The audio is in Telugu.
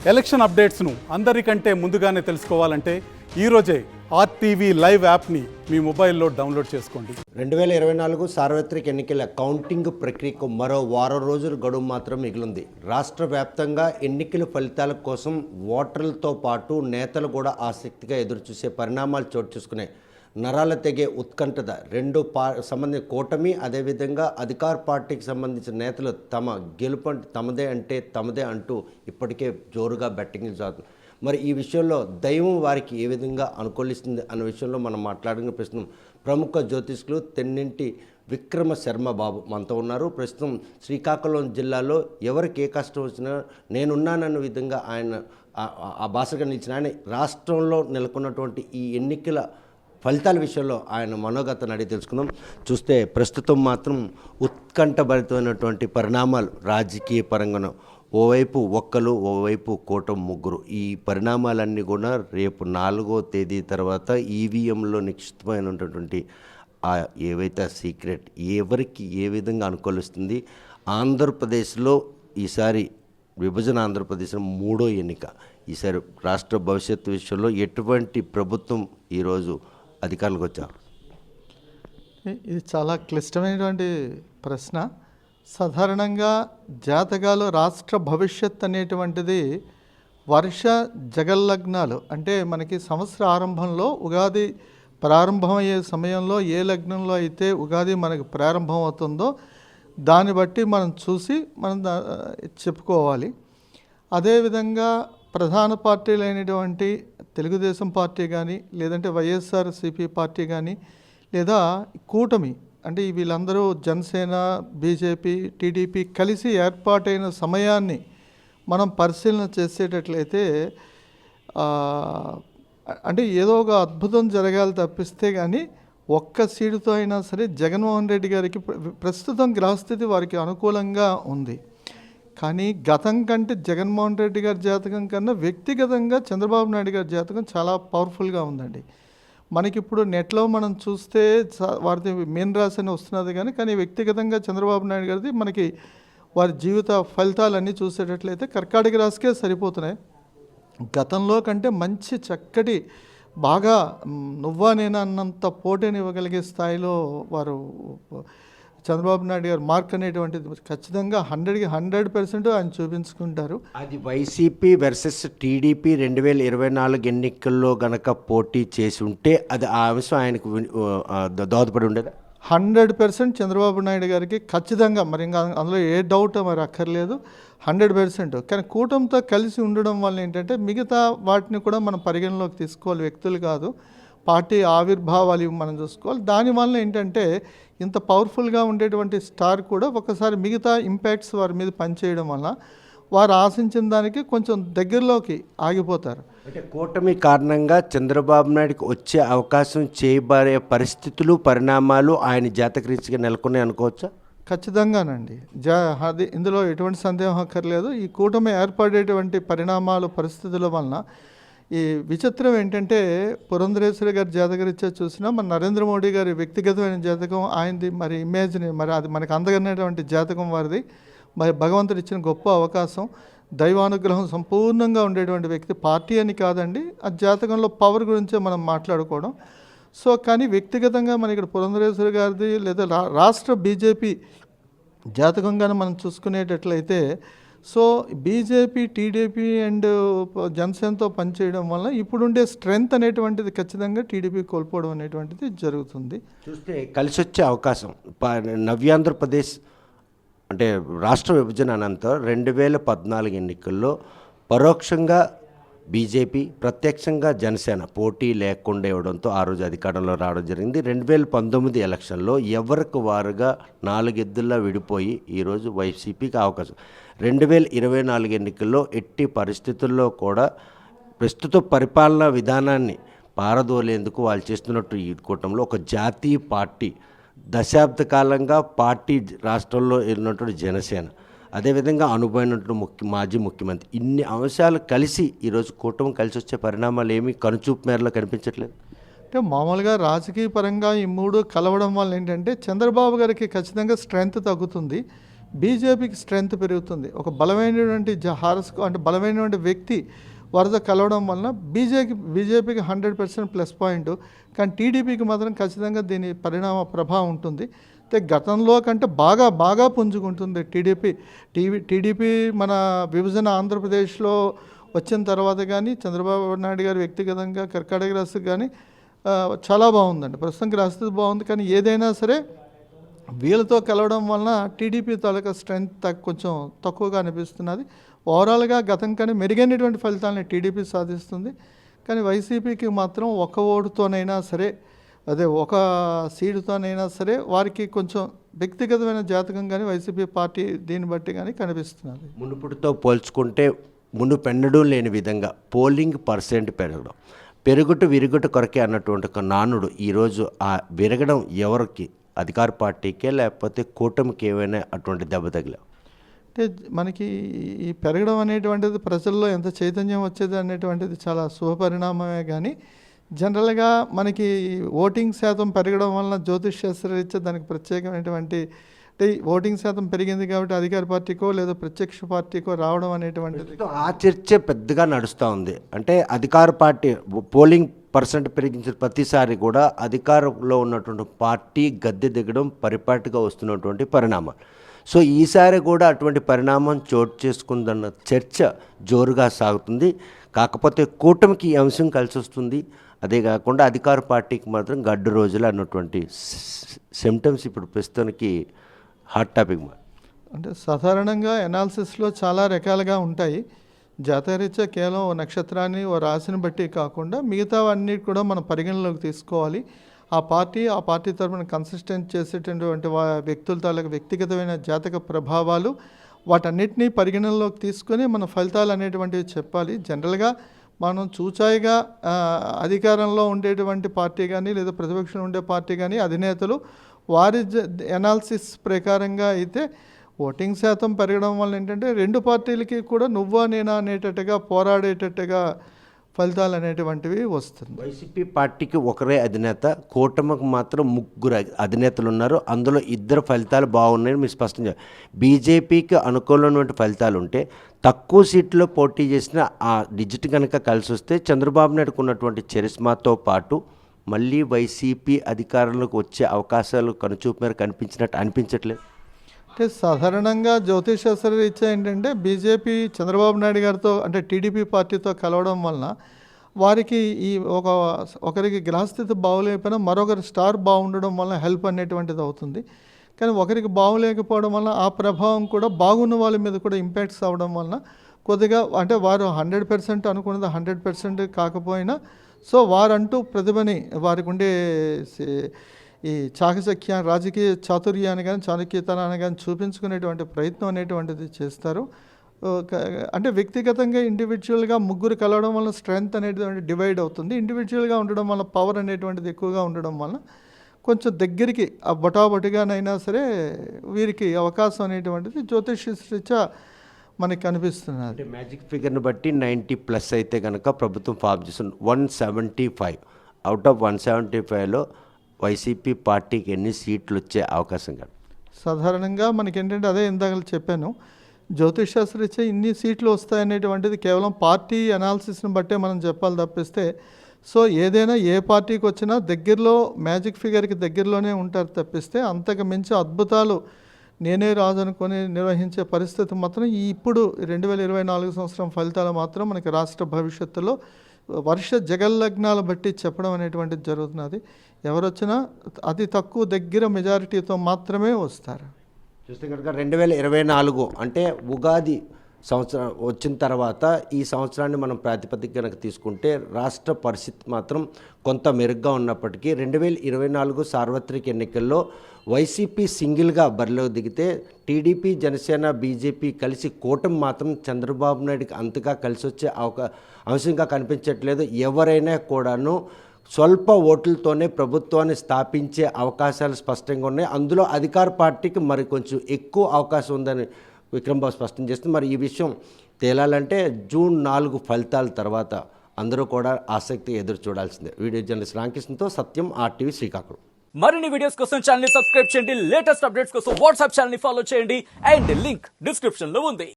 ఎలక్షన్ అప్డేట్స్ను అందరికంటే ముందుగానే తెలుసుకోవాలంటే ఈరోజే ఆర్టీవీ లైవ్ యాప్ని మీ మొబైల్లో డౌన్లోడ్ చేసుకోండి. 2024 సార్వత్రిక ఎన్నికల కౌంటింగ్ ప్రక్రియకు మరో వారం రోజుల గడువు మాత్రం మిగిలింది. రాష్ట్ర వ్యాప్తంగా ఎన్నికల ఫలితాల కోసం ఓటర్లతో పాటు నేతలు కూడా ఆసక్తిగా ఎదురుచూసే పరిణామాలు చోటు చేసుకున్నాయి. నరాల తెగే ఉత్కంఠత రెండు సంబంధించిన కూటమి, అదేవిధంగా అధికార పార్టీకి సంబంధించిన నేతలు తమ గెలుపు తమదే అంటూ ఇప్పటికే జోరుగా బెట్టింగ్లు సాగుతుంది. మరి ఈ విషయంలో దైవం వారికి ఏ విధంగా అనుకూలిస్తుంది అన్న విషయంలో మనం మాట్లాడుకునే ప్రస్తుతం ప్రముఖ జ్యోతిష్కులు తెన్నింటి విక్రమ శర్మ బాబు మనతో ఉన్నారు. ప్రస్తుతం శ్రీకాకుళం జిల్లాలో ఎవరికి ఏ కష్టం వచ్చినా నేనున్నానన్న విధంగా ఆయన ఆ భాషగా నిలిచిన ఆయన రాష్ట్రంలో నెలకొన్నటువంటి ఈ ఎన్నికల ఫలితాల విషయంలో ఆయన మనోగతాన్ని అడిగి తెలుసుకుందాం. చూస్తే ప్రస్తుతం మాత్రం ఉత్కంఠభరితమైనటువంటి పరిణామాలు రాజకీయ పరంగాను, ఓవైపు ఒక్కలు, ఓవైపు కూటమి ముగ్గురు. ఈ పరిణామాలన్నీ కూడా రేపు 4వ తేదీ తర్వాత ఈవీఎంలో నిక్షిప్తమైనటువంటి ఏవైతే సీక్రెట్ ఎవరికి ఏ విధంగా అనుకూలిస్తుంది. ఆంధ్రప్రదేశ్లో ఈసారి విభజన ఆంధ్రప్రదేశ్లో 3వ ఎన్నిక. ఈసారి రాష్ట్ర భవిష్యత్తు విషయంలో ఎటువంటి ప్రభుత్వం ఈరోజు అధికారులకు వచ్చారు? ఇది చాలా క్లిష్టమైనటువంటి ప్రశ్న. సాధారణంగా జాతకాలు రాష్ట్ర భవిష్యత్ అనేటువంటిది వర్ష జగల్లగ్నాలు అంటే మనకి సంవత్సర ఆరంభంలో ఉగాది ప్రారంభమయ్యే సమయంలో ఏ లగ్నంలో అయితే ఉగాది మనకు ప్రారంభం అవుతుందో దాన్ని బట్టి మనం చూసి మనం చెప్పుకోవాలి. అదేవిధంగా ప్రధాన పార్టీలైనటువంటి తెలుగుదేశం పార్టీ కానీ, లేదంటే వైఎస్ఆర్సీపీ పార్టీ కానీ, లేదా కూటమి అంటే వీళ్ళందరూ జనసేన, బీజేపీ, టీడీపీ కలిసి ఏర్పాటైన సమయాన్ని మనం పరిశీలన చేసేటట్లయితే అంటే ఏదో ఒక అద్భుతం జరగాలి తప్పిస్తే కానీ ఒక్క సీటుతో అయినా సరే జగన్మోహన్ రెడ్డి గారికి ప్రస్తుతం గ్రహస్థితి వారికి అనుకూలంగా ఉంది. కానీ గతం కంటే జగన్మోహన్ రెడ్డి గారి జాతకం కన్నా వ్యక్తిగతంగా చంద్రబాబు నాయుడు గారి జాతకం చాలా పవర్ఫుల్గా ఉందండి. మనకిప్పుడు నెట్లో మనం చూస్తే వారిది మీన రాశి అని వస్తున్నది కానీ వ్యక్తిగతంగా చంద్రబాబు నాయుడు గారిది మనకి వారి జీవిత ఫలితాలన్నీ చూసేటట్లయితే కర్కాటక రాశికే సరిపోతున్నాయి. గతంలో కంటే మంచి చక్కటి బాగా నువ్వా నేనా అన్నంత పోటీని ఇవ్వగలిగే స్థాయిలో వారు చంద్రబాబు నాయుడు గారు మార్క్ అనేటువంటిది ఖచ్చితంగా 100కి 100% ఆయన చూపించుకుంటారు. అది వైసీపీ వర్సెస్ టీడీపీ 2024 ఎన్నికల్లో గనక పోటీ చేసి ఉంటే అది ఆ అంశం ఆయనకు దోహదపడి ఉండేది. 100% చంద్రబాబు నాయుడు గారికి ఖచ్చితంగా, మరి ఇంకా అందులో ఏ డౌట్ మరి అక్కర్లేదు, 100%. కానీ కూటమితో కలిసి ఉండడం వల్ల ఏంటంటే మిగతా వాటిని కూడా మనం పరిగణలోకి తీసుకోవాలి, వ్యక్తులు కాదు, పార్టీ ఆవిర్భావాలు మనం చూసుకోవాలి. దానివల్ల ఏంటంటే ఇంత పవర్ఫుల్గా ఉండేటువంటి స్టార్ కూడా ఒకసారి మిగతా ఇంపాక్ట్స్ వారి మీద పనిచేయడం వల్ల వారు ఆశించిన దానికి కొంచెం దగ్గరలోకి ఆగిపోతారు. అంటే కూటమి కారణంగా చంద్రబాబు నాయుడుకి వచ్చే అవకాశం చేయబడే పరిస్థితులు, పరిణామాలు ఆయన జాతకరీత్యా నెలకొన్నాయి అనుకోవచ్చా? ఖచ్చితంగానండి. అది ఇందులో ఎటువంటి సందేహం అక్కర్లేదు. ఈ కూటమి ఏర్పడేటువంటి పరిణామాలు, పరిస్థితుల వలన ఈ విచిత్రం ఏంటంటే పురంధరేశ్వరి గారి జాతకరీత్యా చూసినా మన నరేంద్ర మోడీ గారి వ్యక్తిగతమైన జాతకం ఆయనది, మరి ఇమేజ్ని మరి అది మనకు అందగనేటువంటి జాతకం వారిది. మరి భగవంతుడు ఇచ్చిన గొప్ప అవకాశం, దైవానుగ్రహం సంపూర్ణంగా ఉండేటువంటి వ్యక్తి. పార్టీ అని కాదండి, ఆ జాతకంలో పవర్ గురించే మనం మాట్లాడుకోవడం. సో కానీ వ్యక్తిగతంగా మన ఇక్కడ పురంధరేశ్వరి గారిది లేదా రాష్ట్ర బీజేపీ జాతకంగానే మనం చూసుకునేటట్లయితే సో బీజేపీ, టీడీపీ అండ్ జనసేనతో పనిచేయడం వల్ల ఇప్పుడుండే స్ట్రెంగ్త్ అనేటువంటిది ఖచ్చితంగా టీడీపీ కోల్పోవడం అనేటువంటిది జరుగుతుంది. చూస్తే కలిసి వచ్చే అవకాశం నవ్యాంధ్రప్రదేశ్ అంటే రాష్ట్ర విభజన అనంతరం 2014 ఎన్నికల్లో పరోక్షంగా బీజేపీ, ప్రత్యక్షంగా జనసేన పోటీ లేకుండా ఇవ్వడంతో ఆ రోజు అధికారంలో రావడం జరిగింది. 2019 ఎలక్షన్లో ఎవరికి వారుగా 4 ఎద్దుల్లా విడిపోయి ఈరోజు వైసీపీకి అవకాశం. 2024 ఎన్నికల్లో ఎట్టి పరిస్థితుల్లో కూడా ప్రస్తుత పరిపాలనా విధానాన్ని పారదోలేందుకు వాళ్ళు చేస్తున్నట్టు ఈ కూటమిలో ఒక జాతీయ పార్టీ, దశాబ్ద కాలంగా పార్టీ రాష్ట్రంలో ఉన్నటువంటి జనసేన, అదేవిధంగా అనుభవమైనటువంటి మాజీ ముఖ్యమంత్రి, ఇన్ని అంశాలు కలిసి ఈరోజు కూటమి కలిసి వచ్చే పరిణామాలు ఏమీ కనుచూపు మేరలో కనిపించట్లేదు. అంటే మామూలుగా రాజకీయ పరంగా ఈ మూడు కలవడం వల్ల ఏంటంటే చంద్రబాబు గారికి ఖచ్చితంగా స్ట్రెంగ్త్ తగ్గుతుంది. బీజేపీకి స్ట్రెంగ్త్ పెరుగుతుంది. ఒక బలమైనటువంటి అంటే బలమైనటువంటి వ్యక్తి వరద కలవడం వలన బీజేపీకి 100% ప్లస్ పాయింట్. కానీ టీడీపీకి మాత్రం ఖచ్చితంగా దీని పరిణామ ప్రభావం ఉంటుంది. అయితే గతంలో కంటే బాగా పుంజుకుంటుంది టీడీపీ మన విభజన ఆంధ్రప్రదేశ్లో వచ్చిన తర్వాత కానీ చంద్రబాబు నాయుడు గారు వ్యక్తిగతంగా కర్కాటక రాష్ట్రం కానీ చాలా బాగుందండి. ప్రస్తుతం రాష్ట్రం బాగుంది. కానీ ఏదైనా సరే వీళ్ళతో కలవడం వలన టీడీపీ తాలూకా స్ట్రెంగ్త్ కొంచెం తక్కువగా అనిపిస్తున్నది. ఓవరాల్గా గతం కానీ మెరుగైనటువంటి ఫలితాలను టీడీపీ సాధిస్తుంది. కానీ వైసీపీకి మాత్రం ఒక ఓటుతోనైనా సరే, ఒక సీటుతోనైనా సరే వారికి కొంచెం వ్యక్తిగతమైన జాతకం కానీ వైసీపీ పార్టీ దీన్ని బట్టి కానీ కనిపిస్తున్నది. మునుపుటితో పోల్చుకుంటే మునుపెన్నడూ లేని విధంగా పోలింగ్ పర్సెంట్ పెరుగుట విరుగుట కొరకే అన్నటువంటి ఒక నానుడు ఈరోజు ఆ విరగడం ఎవరికి, అధికార పార్టీకే లేకపోతే కూటమికి ఏమైనా అటువంటి దెబ్బ తగిలా? అంటే మనకి ఈ పెరగడం అనేటువంటిది ప్రజల్లో ఎంత చైతన్యం వచ్చేది అనేటువంటిది చాలా శుభపరిణామమే. కానీ జనరల్గా మనకి ఓటింగ్ శాతం పెరగడం వలన జ్యోతిష్ శాస్త్రరీత్యా దానికి ప్రత్యేకమైనటువంటి అంటే ఓటింగ్ శాతం పెరిగింది కాబట్టి అధికార పార్టీకో లేదా ప్రత్యక్ష పార్టీకో రావడం అనేటువంటిది ఆ చర్చ పెద్దగా నడుస్తూ ఉంది. అంటే అధికార పార్టీ పోలింగ్ పర్సెంట్ పెరిగించిన ప్రతిసారి కూడా అధికారంలో ఉన్నటువంటి పార్టీ గద్దె దిగడం పరిపాటిగా వస్తున్నటువంటి పరిణామాలు. సో ఈసారి కూడా అటువంటి పరిణామం చోటు చేసుకుందన్న చర్చ జోరుగా సాగుతుంది. కాకపోతే కూటమికి ఈ అంశం కలిసి వస్తుంది. అదే కాకుండా అధికార పార్టీకి మాత్రం గడ్డు రోజులు అన్నటువంటి సిమ్టమ్స్ ఇప్పుడు ప్రస్తుతానికి హాట్ టాపిక్. అంటే సాధారణంగా ఎనాలిసిస్లో చాలా రకాలుగా ఉంటాయి. జాతకరీత్యా కేవలం ఓ నక్షత్రాన్ని ఓ రాశిని బట్టి కాకుండా మిగతావన్నీ కూడా మనం పరిగణలోకి తీసుకోవాలి. ఆ పార్టీ తరపున కన్సిస్టెంట్ చేసేటటువంటి వ్యక్తుల తాలూకు వ్యక్తిగతమైన జాతక ప్రభావాలు వాటన్నిటినీ పరిగణనలోకి తీసుకొని మన ఫలితాలు అనేటువంటివి చెప్పాలి. జనరల్గా మనం చూచాయిగా అధికారంలో ఉండేటువంటి పార్టీ కానీ లేదా ప్రతిపక్షంలో ఉండే పార్టీ కానీ అధినేతలు వారి ఎనాలిసిస్ ప్రకారంగా అయితే ఓటింగ్ శాతం పెరగడం వల్ల ఏంటంటే రెండు పార్టీలకి కూడా నువ్వా నేనా అనేటట్టుగా పోరాడేటట్టుగా ఫలితాలు అనేటువంటివి వస్తుంది. వైసీపీ పార్టీకి ఒకరే అధినేత, కూటమికి మాత్రం ముగ్గురు అధినేతలు ఉన్నారు. అందులో ఇద్దరు ఫలితాలు బాగున్నాయని మీరు స్పష్టం చేయాలి. బీజేపీకి అనుకూలమైన ఫలితాలు ఉంటే తక్కువ సీట్లో పోటీ చేసిన ఆ డిజిట్ కనుక కలిసి వస్తే చంద్రబాబు నాయుడుకు ఉన్నటువంటి చరిస్మాతో పాటు మళ్ళీ వైసీపీ అధికారంలోకి వచ్చే అవకాశాలు కనుచూపు మేర కనిపించినట్టు అనిపించట్లేదు. అంటే సాధారణంగా జ్యోతిష్ శాస్త్ర రీత్యా ఏంటంటే బీజేపీ చంద్రబాబు నాయుడు గారితో అంటే టీడీపీ పార్టీతో కలవడం వలన వారికి ఈ ఒకరికి గ్రహస్థితి బాగోలేకపోయినా మరొకరి స్టార్ బాగుండడం వలన హెల్ప్ అనేటువంటిది అవుతుంది. కానీ ఒకరికి బాగోలేకపోవడం వలన ఆ ప్రభావం కూడా బాగున్న వాళ్ళ మీద కూడా ఇంపాక్ట్స్ అవ్వడం వలన కొద్దిగా అంటే వారు 100% అనుకున్నది 100% కాకపోయినా సో వారంటూ ప్రతిభని వారికి ఉండే ఈ చాకచక్య రాజకీయ చాతుర్యాన్ని కానీ చాణక్యతనాన్ని కానీ చూపించుకునేటువంటి ప్రయత్నం అనేటువంటిది చేస్తారు. అంటే వ్యక్తిగతంగా ఇండివిజువల్గా ముగ్గురు కలవడం వల్ల స్ట్రెంగ్త్ అనేటువంటి డివైడ్ అవుతుంది. ఇండివిజువల్గా ఉండడం వల్ల పవర్ అనేటువంటిది ఎక్కువగా ఉండడం వల్ల కొంచెం దగ్గరికి ఆ బొటాబొటిగానైనా సరే వీరికి అవకాశం అనేటువంటిది జ్యోతిష్రీత్యా మనకి కనిపిస్తున్నది. అంటే మ్యాజిక్ ఫిగర్ని బట్టి 90+ అయితే కనుక ప్రభుత్వం ఫామ్ చేస్తుంది. 175 అవుట్ ఆఫ్ 175లో వైసీపీ పార్టీకి ఎన్ని సీట్లు వచ్చే అవకాశం కాదు? సాధారణంగా మనకేంటంటే అదే ఇందాక చెప్పాను, జ్యోతిష్ శాస్త్రరీత్యా ఇన్ని సీట్లు వస్తాయనేటువంటిది కేవలం పార్టీ అనాలిసిస్ని బట్టే మనం చెప్పాలి తప్పిస్తే సో ఏదైనా ఏ పార్టీకి వచ్చినా దగ్గరలో మ్యాజిక్ ఫిగర్కి దగ్గరలోనే ఉంటారు తప్పిస్తే అంతకు మించి అద్భుతాలు నేనే రాజు అనుకొని నిర్వహించే పరిస్థితి మాత్రం ఇప్పుడు 2024 సంవత్సరం ఫలితాలు మాత్రం మనకి రాష్ట్ర భవిష్యత్తులో వర్ష జగల్లగ్నాలు బట్టి చెప్పడం అనేటువంటిది జరుగుతున్నది. ఎవరు వచ్చినా అతి తక్కువ దగ్గర మెజారిటీతో మాత్రమే వస్తారు. చూస్తే కనుక 2024 అంటే ఉగాది సంవత్సరం వచ్చిన తర్వాత ఈ సంవత్సరాన్ని మనం ప్రాతిపదిక కనుక తీసుకుంటే రాష్ట్ర పరిస్థితి మాత్రం కొంత మెరుగ్గా ఉన్నప్పటికీ 2024 సార్వత్రిక ఎన్నికల్లో వైసీపీ సింగిల్గా బరిలో దిగితే టీడీపీ జనసేన బీజేపీ కలిసి కూటమి మాత్రం చంద్రబాబు నాయుడుకి అంతగా కలిసి వచ్చే అంశంగా కనిపించట్లేదు. ఎవరైనా కూడాను స్వల్ప ఓట్లతోనే ప్రభుత్వాన్ని స్థాపించే అవకాశాలు స్పష్టంగా ఉన్నాయి. అందులో అధికార పార్టీకి మరి కొంచెం ఎక్కువ అవకాశం ఉందని విక్రమ్బాబు స్పష్టం చేస్తుంది. మరి ఈ విషయం తేలాలంటే జూన్ 4 ఫలితాల తర్వాత అందరూ కూడా ఆసక్తి ఎదురు చూడాల్సిందే. వీడియో జర్నలిస్ట్ రామకృష్ణతో సత్యం, RTV శ్రీకాకుళం. మరిన్ని వీడియోస్ కోసం ఛానల్ ని సబ్స్క్రైబ్ చేయండి, లేటెస్ట్ అప్డేట్స్ కోసం వాట్సాప్ ఛానల్ ని ఫాలో చేయండి అండ్ లింక్ డిస్క్రిప్షన్ లో ఉంది.